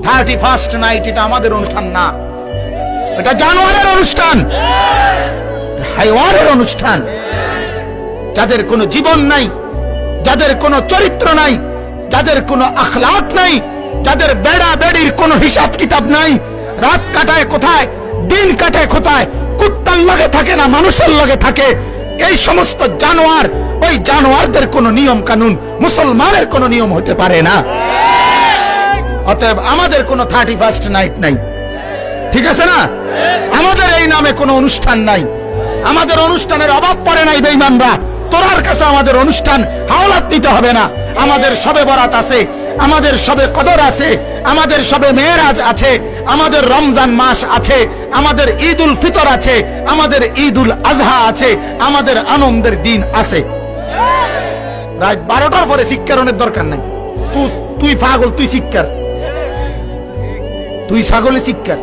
31st night এটা আমাদের অনুষ্ঠান না, এটা জানোয়ারের অনুষ্ঠান, হাইওয়ানের অনুষ্ঠান। যাদের কোনো জীবন নাই, যাদের কোনো চরিত্র নাই, যাদের কোনো আখলাক নাই, যাদের বেড়া বেড়ির কোনো হিসাব কিতাব নাই, রাত কাটায় কোথায়, দিন কাটায় কোথায়, কুত্তার লগে থাকে না মানুষের লগে থাকে, এই সমস্ত জানোয়ার, ওই জানোয়ারদের কোনো নিয়ম কানুন মুসলমানের কোনো নিয়ম হতে পারে না। অতএব আমাদের কোনো 31st নাইট নাই, ঠিক আছে না? আমাদের এই নামে কোনো অনুষ্ঠান নাই, আমাদের অনুষ্ঠানের অভাব পড়ে নাই বেঈমানরা। তোরার কাছে আমাদের অনুষ্ঠান হাওলাত দিতে হবে না। আমাদের শবে বরাত আছে, আমাদের শবে কদর আছে, আমাদের শবে মেরাজ আছে, আমাদের রমজান মাস আছে, আমাদের ঈদুল ফিতর আছে, আমাদের ঈদুল আজহা আছে, আমাদের আনন্দের দিন আছে। রাত 12টার পরে শিক্ষারণের দরকার নাই। তুই পাগল, তুই শিক্ষার, তুই ছাগলে শিক্ষার,